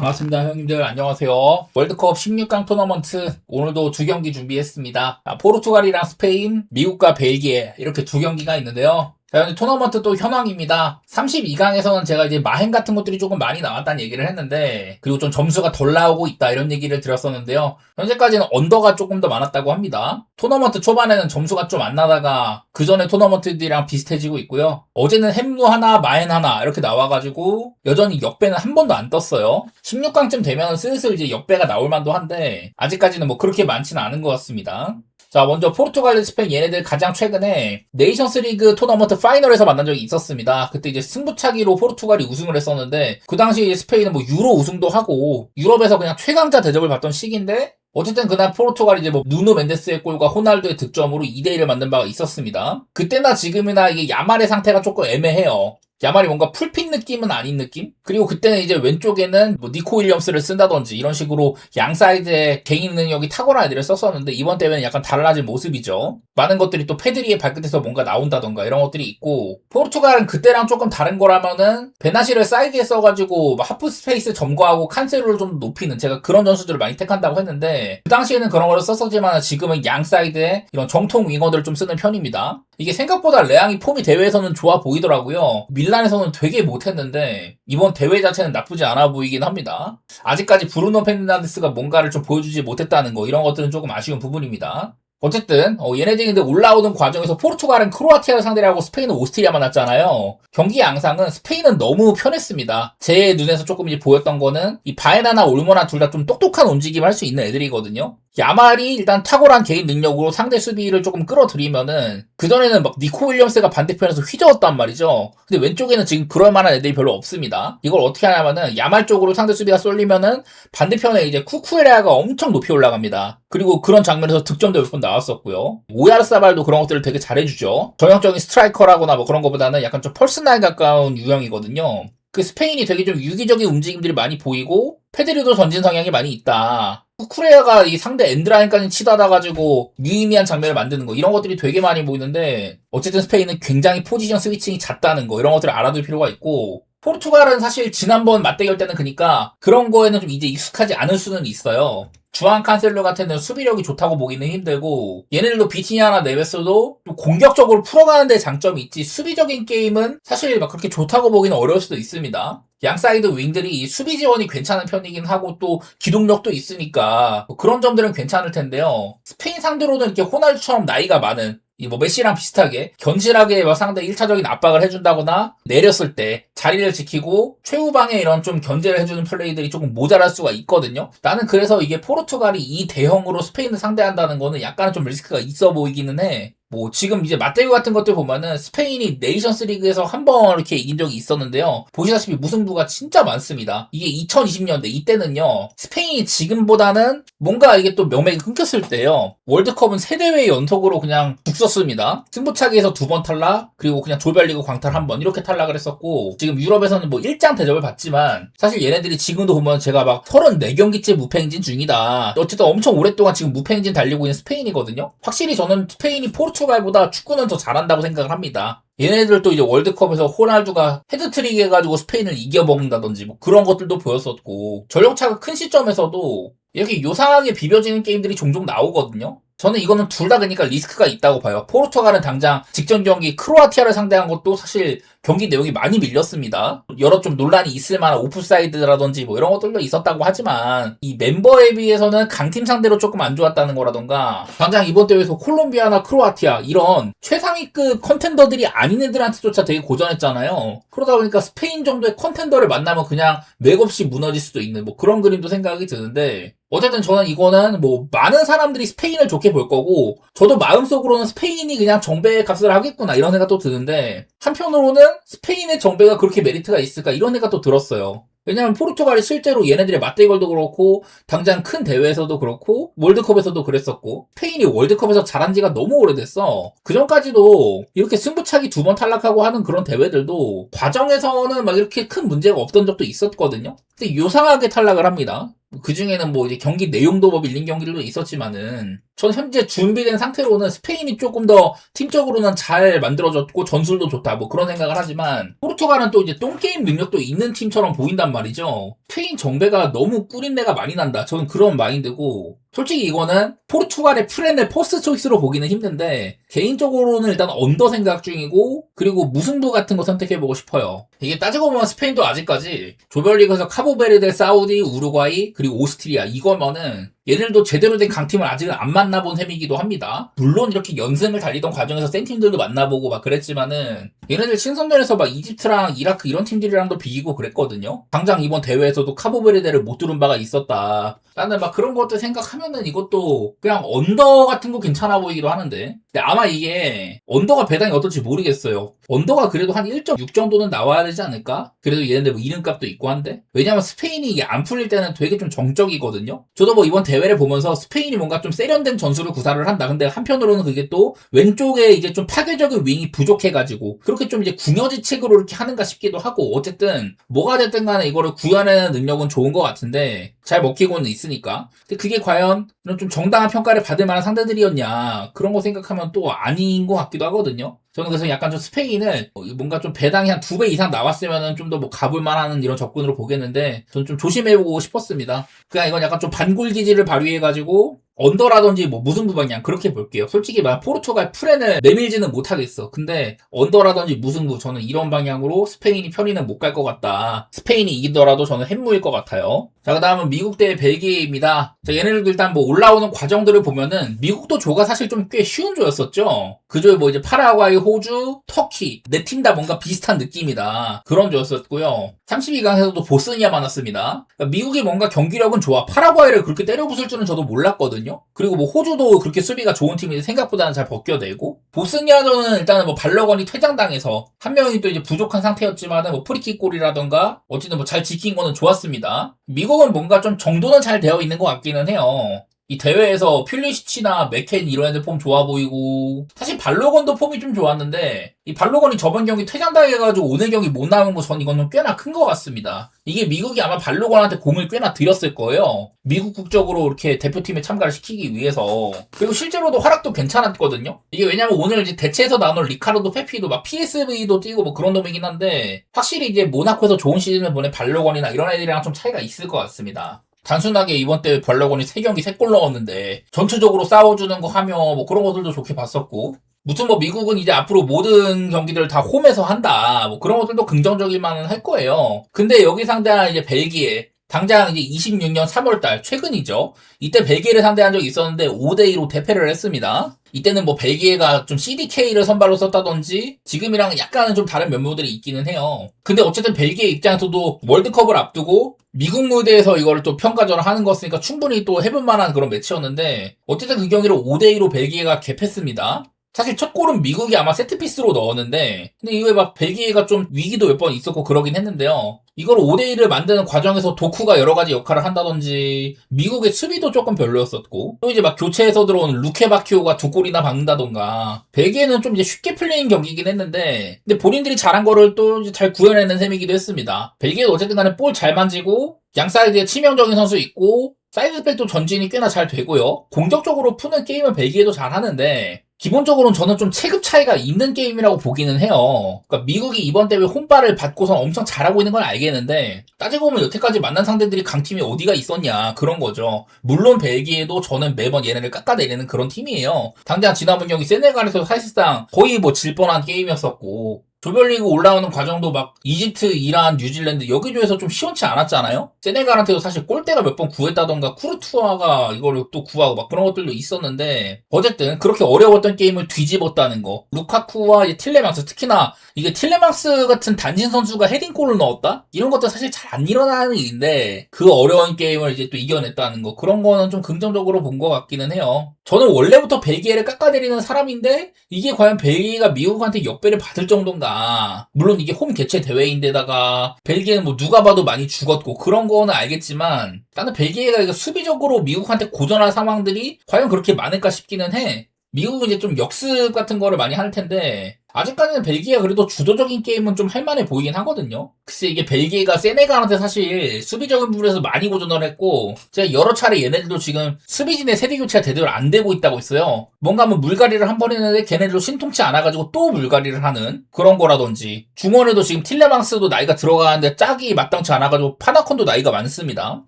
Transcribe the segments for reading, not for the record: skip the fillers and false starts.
반갑습니다, 형님들. 안녕하세요. 월드컵 16강 토너먼트 오늘도 두 경기 준비했습니다. 포르투갈이랑 스페인, 미국과 벨기에 이렇게 두 경기가 있는데요. 자, 현재 토너먼트 또 현황입니다. 32강에서는 제가 이제 마행 같은 것들이 조금 많이 나왔다는 얘기를 했는데, 그리고 좀 점수가 덜 나오고 있다 이런 얘기를 드렸었는데요. 현재까지는 언더가 조금 더 많았다고 합니다. 토너먼트 초반에는 점수가 좀 안 나다가 그 전에 토너먼트들이랑 비슷해지고 있고요. 어제는 햄루 하나, 마행 하나 이렇게 나와가지고 여전히 역배는 한 번도 안 떴어요. 16강쯤 되면 슬슬 이제 역배가 나올 만도 한데 아직까지는 뭐 그렇게 많지는 않은 것 같습니다. 자, 먼저 포르투갈, 스페인 얘네들 가장 최근에 네이션스 리그 토너먼트 파이널에서 만난 적이 있었습니다. 그때 이제 승부차기로 포르투갈이 우승을 했었는데 그 당시 스페인은 뭐 유로 우승도 하고 유럽에서 그냥 최강자 대접을 받던 시기인데 어쨌든 그날 포르투갈이 이제 뭐 누누 멘데스의 골과 호날두의 득점으로 2대1을 만든 바가 있었습니다. 그때나 지금이나 이게 야말의 상태가 조금 애매해요. 야말이 뭔가 풀핀 느낌은 아닌 느낌? 그리고 그때는 이제 왼쪽에는 뭐 니코 윌리엄스를 쓴다든지 이런 식으로 양 사이드에 개인 능력이 탁월한 애들을 썼었는데 이번 대회는 약간 달라진 모습이죠. 많은 것들이 또 페드리의 발끝에서 뭔가 나온다던가 이런 것들이 있고 포르투갈은 그때랑 조금 다른 거라면은 베나시를 사이드에 써가지고 하프 스페이스 점거하고 칸세로를 좀 높이는 제가 그런 전술들을 많이 택한다고 했는데 그 당시에는 그런 걸 썼었지만 지금은 양 사이드에 이런 정통 윙어들을 좀 쓰는 편입니다. 이게 생각보다 레앙이 폼이 대회에서는 좋아 보이더라고요. 밀란에서는 되게 못했는데 이번 대회 자체는 나쁘지 않아 보이긴 합니다. 아직까지 브루노 페르난데스가 뭔가를 좀 보여주지 못했다는 거 이런 것들은 조금 아쉬운 부분입니다. 어쨌든 얘네들이 근데 올라오는 과정에서 포르투갈은 크로아티아를 상대로 하고 스페인은 오스트리아 만났잖아요. 경기 양상은 스페인은 너무 편했습니다. 제 눈에서 조금 이제 보였던 거는 이 바에나나 올모나 둘 다 좀 똑똑한 움직임을 할 수 있는 애들이거든요. 야말이 일단 탁월한 개인 능력으로 상대 수비를 조금 끌어들이면은 그전에는 막 니코 윌리엄스가 반대편에서 휘저었단 말이죠. 근데 왼쪽에는 지금 그럴 만한 애들이 별로 없습니다. 이걸 어떻게 하냐면은 야말 쪽으로 상대 수비가 쏠리면은 반대편에 이제 쿠쿠레라가 엄청 높이 올라갑니다. 그리고 그런 장면에서 득점도 몇 번 나왔었고요. 오야르사발도 그런 것들을 되게 잘해주죠. 전형적인 스트라이커라거나 뭐 그런 것보다는 약간 좀 펄스나에 가까운 유형이거든요. 그 스페인이 되게 좀 유기적인 움직임들이 많이 보이고 페드리도 전진 성향이 많이 있다. 쿠쿠레아가 이 상대 엔드라인까지 치닫아가지고 유의미한 장면을 만드는 거 이런 것들이 되게 많이 보이는데 어쨌든 스페인은 굉장히 포지션 스위칭이 잦다는 거 이런 것들을 알아둘 필요가 있고 포르투갈은 사실 지난번 맞대결 때는 그러니까 그런 거에는 좀 이제 익숙하지 않을 수는 있어요. 주안 칸셀로 같은 데는 수비력이 좋다고 보기는 힘들고 얘네들도 비티니아나 네베스도 좀 공격적으로 풀어가는 데 장점이 있지 수비적인 게임은 사실 막 그렇게 좋다고 보기는 어려울 수도 있습니다. 양 사이드 윙들이 수비 지원이 괜찮은 편이긴 하고 또 기동력도 있으니까 뭐 그런 점들은 괜찮을 텐데요. 스페인 상대로는 이렇게 호날두처럼 나이가 많은 이 뭐 메시랑 비슷하게 견실하게 막 상대 1차적인 압박을 해준다거나 내렸을 때 자리를 지키고 최후방에 이런 좀 견제를 해주는 플레이들이 조금 모자랄 수가 있거든요. 나는 그래서 이게 포르투갈이 이 대형으로 스페인을 상대한다는 거는 약간 좀 리스크가 있어 보이기는 해. 뭐 지금 이제 맞대결 같은 것들 보면은 스페인이 네이션스 리그에서 한 번 이렇게 이긴 적이 있었는데요. 보시다시피 무승부가 진짜 많습니다. 이게 2020년대 이때는요. 스페인이 지금보다는 뭔가 이게 또 명맥이 끊겼을 때요. 월드컵은 3대회 연속으로 그냥 죽 썼습니다. 승부차기에서 2번 탈락 그리고 그냥 조별리그 광탈 1번 이렇게 탈락을 했었고 지금 유럽에서는 뭐 일장 대접을 받지만 사실 얘네들이 지금도 보면 제가 막 34경기째 무패행진 중이다. 어쨌든 엄청 오랫동안 지금 무패행진 달리고 있는 스페인이거든요. 확실히 저는 스페인이 포르투갈보다 축구는 더 잘한다고 생각을 합니다. 얘네들도 이제 월드컵에서 호날두가 헤드트릭 해가지고 스페인을 이겨먹는다든지 뭐 그런 것들도 보였었고 전력차가 큰 시점에서도 이렇게 요상하게 비벼지는 게임들이 종종 나오거든요. 저는 이거는 둘 다 그러니까 리스크가 있다고 봐요. 포르투갈은 당장 직전 경기 크로아티아를 상대한 것도 사실 경기 내용이 많이 밀렸습니다. 여러 좀 논란이 있을 만한 오프사이드라든지 뭐 이런 것들도 있었다고 하지만 이 멤버에 비해서는 강팀 상대로 조금 안 좋았다는 거라던가 당장 이번 대회에서 콜롬비아나 크로아티아 이런 최상위급 컨텐더들이 아닌 애들한테조차 되게 고전했잖아요. 그러다 보니까 스페인 정도의 컨텐더를 만나면 그냥 맥없이 무너질 수도 있는 뭐 그런 그림도 생각이 드는데 어쨌든 저는 이거는 뭐 많은 사람들이 스페인을 좋게 볼 거고 저도 마음속으로는 스페인이 그냥 정배의 값을 하겠구나 이런 생각도 드는데 한편으로는 스페인의 정배가 그렇게 메리트가 있을까 이런 생각도 들었어요. 왜냐면 포르투갈이 실제로 얘네들의 맞대결도 그렇고 당장 큰 대회에서도 그렇고 월드컵에서도 그랬었고 스페인이 월드컵에서 잘한 지가 너무 오래됐어. 그전까지도 이렇게 승부차기 2번 탈락하고 하는 그런 대회들도 과정에서는 막 이렇게 큰 문제가 없던 적도 있었거든요. 근데 요상하게 탈락을 합니다. 그 중에는 뭐 이제 경기 내용도 뭐 밀린 경기들도 있었지만은 전 현재 준비된 상태로는 스페인이 조금 더 팀적으로는 잘 만들어졌고 전술도 좋다 뭐 그런 생각을 하지만 포르투갈은 또 이제 똥게임 능력도 있는 팀처럼 보인단 말이죠. 스페인 정배가 너무 꿀인내가 많이 난다. 저는 그런 마인드고 솔직히 이거는 포르투갈의 프렌을 포스트 초이스로 보기는 힘든데 개인적으로는 일단 언더 생각 중이고 그리고 무승부 같은 거 선택해보고 싶어요. 이게 따지고 보면 스페인도 아직까지 조별리그에서 카보베르데, 사우디, 우루과이 그리고 오스트리아 이거면은 얘들도 제대로 된 강팀을 아직은 안 만나본 셈이기도 합니다. 물론 이렇게 연승을 달리던 과정에서 센 팀들도 만나보고 막 그랬지만은 얘네들 친선전에서 막 이집트랑 이라크 이런 팀들이랑도 비기고 그랬거든요. 당장 이번 대회에서도 카보베르데를 못 뚫은 바가 있었다. 나는 막 그런 것들 생각하면은 이것도 그냥 언더 같은 거 괜찮아 보이기도 하는데 근데 아마 이게 언더가 배당이 어떨지 모르겠어요. 언더가 그래도 한 1.6 정도는 나와야 되지 않을까? 그래도 얘네들 뭐 이름값도 있고 한데 왜냐면 스페인이 이게 안 풀릴 때는 되게 좀 정적이거든요. 저도 뭐 이번 대회를 보면서 스페인이 뭔가 좀 세련된 전술을 구사를 한다. 근데 한편으로는 그게 또 왼쪽에 이제 좀 파괴적인 윙이 부족해가지고 그렇게 좀 이제 궁여지책으로 이렇게 하는가 싶기도 하고 어쨌든 뭐가 됐든 간에 이거를 구현하는 능력은 좋은 것 같은데 잘 먹히고는 있으니까. 근데 그게 과연 좀 정당한 평가를 받을 만한 상대들이었냐 그런 거 생각하면 또 아닌 것 같기도 하거든요. 저는 그래서 약간 좀 스페인을 뭔가 좀 배당이 한 2배 이상 나왔으면은 좀 더 뭐 가볼 만한 이런 접근으로 보겠는데 저는 좀 조심해보고 싶었습니다. 그냥 이건 약간 좀 반골 기질을 발휘해가지고 언더라든지 뭐 무승부 방향 그렇게 볼게요. 솔직히 막 포르투갈 프렌을 내밀지는 못하겠어. 근데 언더라든지 무승부 저는 이런 방향으로 스페인이 편의는 못 갈 것 같다. 스페인이 이기더라도 저는 햄무일 것 같아요. 자, 그 다음은 미국 대 벨기에입니다. 자, 얘네들도 일단 뭐 올라오는 과정들을 보면은 미국도 조가 사실 좀 꽤 쉬운 조였었죠. 그 조에 뭐 이제 파라과이, 호주, 터키 네 팀 다 뭔가 비슷한 느낌이다. 그런 조였었고요. 32강에서도 보스니아 만났습니다. 그러니까 미국이 뭔가 경기력은 좋아. 파라과이를 그렇게 때려 부술 줄은 저도 몰랐거든요. 그리고 뭐 호주도 그렇게 수비가 좋은 팀인데 생각보다는 잘 벗겨내고 보스니아전은 일단은 뭐 발러건이 퇴장당해서 한 명이 또 이제 부족한 상태였지만은 뭐 프리킥 골이라던가 어쨌든 뭐 잘 지킨 거는 좋았습니다. 미국은 뭔가 좀 정도는 잘 되어 있는 것 같기는 해요. 이 대회에서 퓰리시치나 맥켄 이런 애들 폼 좋아 보이고 사실 발로건도 폼이 좀 좋았는데 이 발로건이 저번 경기 퇴장당해가지고 오늘 경기 못 나온 거 전 이거는 꽤나 큰 것 같습니다. 이게 미국이 아마 발로건한테 공을 꽤나 들였을 거예요. 미국 국적으로 이렇게 대표팀에 참가를 시키기 위해서. 그리고 실제로도 활약도 괜찮았거든요. 이게 왜냐면 오늘 이제 대체에서 나온 리카르도 페피도 막 PSV도 뛰고 뭐 그런 놈이긴 한데 확실히 이제 모나코에서 좋은 시즌을 보낸 발로건이나 이런 애들이랑 좀 차이가 있을 것 같습니다. 단순하게 이번 대회 발러건이 3경기 3골 넣었는데 전투적으로 싸워주는 거 하며 뭐 그런 것들도 좋게 봤었고 무튼 뭐 미국은 이제 앞으로 모든 경기들을 다 홈에서 한다 뭐 그런 것들도 긍정적일만 할 거예요. 근데 여기 상대한 이제 벨기에 당장 이제 26년 3월달 최근이죠. 이때 벨기에를 상대한 적이 있었는데 5대2로 대패를 했습니다. 이때는 뭐 벨기에가 좀 CDK를 선발로 썼다든지 지금이랑 약간은 좀 다른 면모들이 있기는 해요. 근데 어쨌든 벨기에 입장에서도 월드컵을 앞두고 미국 무대에서 이걸 또 평가전을 하는 거였으니까 충분히 또 해볼 만한 그런 매치였는데 어쨌든 그 경기를 5대2로 벨기에가 갭했습니다. 사실 첫 골은 미국이 아마 세트피스로 넣었는데 근데 이후에 막 벨기에가 좀 위기도 몇 번 있었고 그러긴 했는데요. 이걸 5대1을 만드는 과정에서 도쿠가 여러 가지 역할을 한다든지 미국의 수비도 조금 별로였었고 또 이제 막 교체해서 들어온 루케바키오가 2골이나 박는다던가 벨기에는 좀 이제 쉽게 풀린 경기긴 했는데 근데 본인들이 잘한 거를 또 잘 구현해낸 셈이기도 했습니다. 벨기에도 어쨌든 간에 볼 잘 만지고 양 사이드에 치명적인 선수 있고 사이드백도 전진이 꽤나 잘 되고요. 공격적으로 푸는 게임은 벨기에도 잘 하는데 기본적으로는 저는 좀 체급 차이가 있는 게임이라고 보기는 해요. 그러니까 미국이 이번 대회 홈발을 받고서 엄청 잘하고 있는 건 알겠는데 따지고 보면 여태까지 만난 상대들이 강팀이 어디가 있었냐 그런 거죠. 물론 벨기에도 저는 매번 얘네를 깎아내리는 그런 팀이에요. 당장 지난번 경기 세네갈에서 사실상 거의 뭐 질 뻔한 게임이었었고 조별리그 올라오는 과정도 막 이집트, 이란, 뉴질랜드 여기저기서 좀 시원치 않았잖아요. 세네갈한테도 사실 골대가 몇 번 구했다던가 쿠르투아가 이걸 또 구하고 막 그런 것들도 있었는데 어쨌든 그렇게 어려웠던 게임을 뒤집었다는 거. 루카쿠와 틸레망스 특히나 이게 틸레망스 같은 단신 선수가 헤딩골을 넣었다? 이런 것도 사실 잘 안 일어나는 일인데 그 어려운 게임을 이제 또 이겨냈다는 거. 그런 거는 좀 긍정적으로 본 것 같기는 해요. 저는 원래부터 벨기에를 깎아내리는 사람인데 이게 과연 벨기에가 미국한테 역배를 받을 정도인가. 물론 이게 홈 개최 대회인데다가 벨기에는 뭐 누가 봐도 많이 죽었고 그런 거는 알겠지만 나는 벨기에가 이거 수비적으로 미국한테 고전할 상황들이 과연 그렇게 많을까 싶기는 해. 미국은 이제 좀 역습 같은 거를 많이 할 텐데 아직까지는 벨기에가 그래도 주도적인 게임은 좀 할만해 보이긴 하거든요. 글쎄 이게 벨기에가 세네갈한테 사실 수비적인 부분에서 많이 고전을 했고 제가 여러 차례 얘네들도 지금 수비진의 세대 교체가 제대로 안 되고 있다고 있어요. 뭔가 뭐 물갈이를 한 번 했는데 걔네들도 신통치 않아가지고 또 물갈이를 하는 그런 거라든지 중원에도 지금 틸레망스도 나이가 들어가는데 짝이 마땅치 않아가지고 파나콘도 나이가 많습니다.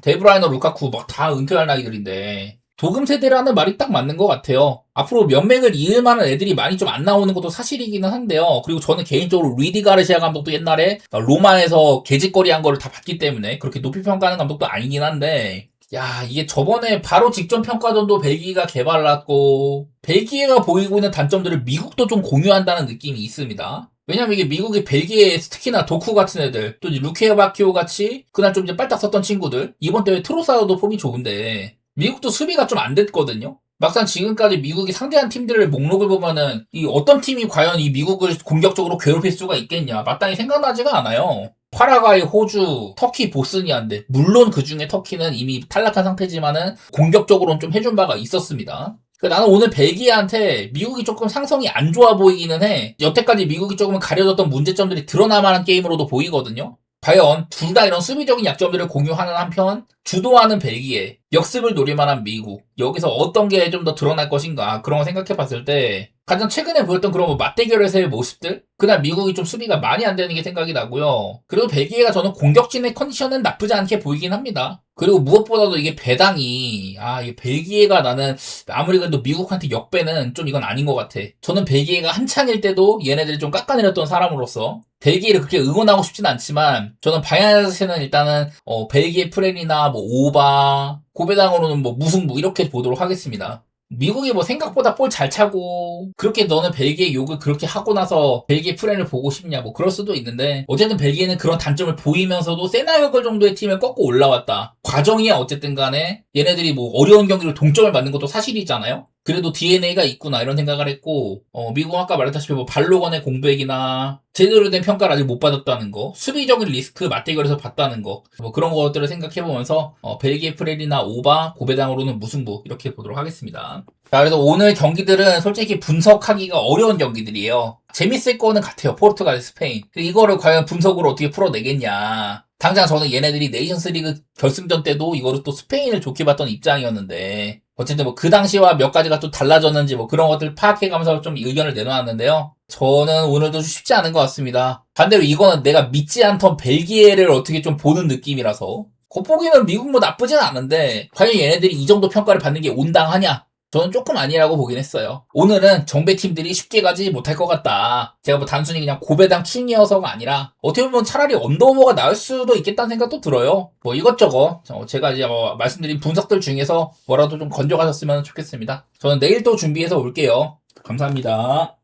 데브라이너, 루카쿠 막 다 은퇴할 나이들인데 도금 세대라는 말이 딱 맞는 것 같아요. 앞으로 면맥을 이을 만한 애들이 많이 좀 안 나오는 것도 사실이기는 한데요. 그리고 저는 개인적으로 루이디 가르시아 감독도 옛날에 로마에서 개짓거리 한 거를 다 봤기 때문에 그렇게 높이 평가하는 감독도 아니긴 한데 야 이게 저번에 바로 직전 평가전도 벨기에가 개발랐고 벨기에가 보이고 있는 단점들을 미국도 좀 공유한다는 느낌이 있습니다. 왜냐면 이게 미국이 벨기에 특히나 도쿠 같은 애들 또 루케 바키오 같이 그날 좀 이제 빨딱 썼던 친구들 이번 대회 트로사도 폼이 좋은데 미국도 수비가 좀 안 됐거든요. 막상 지금까지 미국이 상대한 팀들의 목록을 보면은 이 어떤 팀이 과연 이 미국을 공격적으로 괴롭힐 수가 있겠냐 마땅히 생각나지가 않아요. 파라과이, 호주, 터키, 보스니아인데 물론 그 중에 터키는 이미 탈락한 상태지만은 공격적으로는 좀 해준 바가 있었습니다. 나는 오늘 벨기에한테 미국이 조금 상성이 안 좋아 보이기는 해. 여태까지 미국이 조금 가려졌던 문제점들이 드러나만한 게임으로도 보이거든요. 과연 둘 다 이런 수비적인 약점들을 공유하는 한편 주도하는 벨기에, 역습을 노릴만한 미국 여기서 어떤 게 좀 더 드러날 것인가 그런 거 생각해 봤을 때 가장 최근에 보였던 그런 뭐 맞대결에서의 모습들 그날 미국이 좀 수비가 많이 안 되는 게 생각이 나고요. 그리고 벨기에가 저는 공격진의 컨디션은 나쁘지 않게 보이긴 합니다. 그리고 무엇보다도 이게 배당이 이게 벨기에가 나는 아무리 그래도 미국한테 역배는 좀 이건 아닌 것 같아. 저는 벨기에가 한창일 때도 얘네들이 좀 깎아내렸던 사람으로서 벨기에를 그렇게 응원하고 싶진 않지만 저는 바이아스는 일단은 벨기에 프렌이나 뭐 오바 고배당으로는 뭐 무승부 이렇게 보도록 하겠습니다. 미국이 뭐 생각보다 볼 잘 차고 그렇게 너는 벨기에 욕을 그렇게 하고 나서 벨기에 프렌을 보고 싶냐 뭐 그럴 수도 있는데 어쨌든 벨기에는 그런 단점을 보이면서도 세나요걸 정도의 팀을 꺾고 올라왔다. 과정이야 어쨌든 간에 얘네들이 뭐 어려운 경기를 동점을 맞는 것도 사실이잖아요. 그래도 DNA가 있구나 이런 생각을 했고 미국은 아까 말했다시피 뭐 발로건의 공백이나 제대로 된 평가를 아직 못 받았다는 거 수비적인 리스크 맞대결에서 봤다는 거 뭐 그런 것들을 생각해보면서 벨기에 프렐이나 오바 고배당으로는 무승부 이렇게 보도록 하겠습니다. 자 그래서 오늘 경기들은 솔직히 분석하기가 어려운 경기들이에요. 재밌을 거는 같아요. 포르투갈, 스페인. 이거를 과연 분석으로 어떻게 풀어내겠냐. 당장 저는 얘네들이 네이션스리그 결승전 때도 이거를 또 스페인을 좋게 봤던 입장이었는데 어쨌든 뭐 그 당시와 몇 가지가 또 달라졌는지 뭐 그런 것들 파악해가면서 좀 의견을 내놓았는데요. 저는 오늘도 쉽지 않은 것 같습니다. 반대로 이거는 내가 믿지 않던 벨기에를 어떻게 좀 보는 느낌이라서 겉보기는 미국 뭐 나쁘진 않은데 과연 얘네들이 이 정도 평가를 받는 게 온당하냐? 저는 조금 아니라고 보긴 했어요. 오늘은 정배팀들이 쉽게 가지 못할 것 같다. 제가 뭐 단순히 그냥 고배당 충이어서가 아니라 어떻게 보면 차라리 언더오버가 나을 수도 있겠다는 생각도 들어요. 뭐 이것저것 제가 이제 말씀드린 분석들 중에서 뭐라도 좀 건져가셨으면 좋겠습니다. 저는 내일 또 준비해서 올게요. 감사합니다.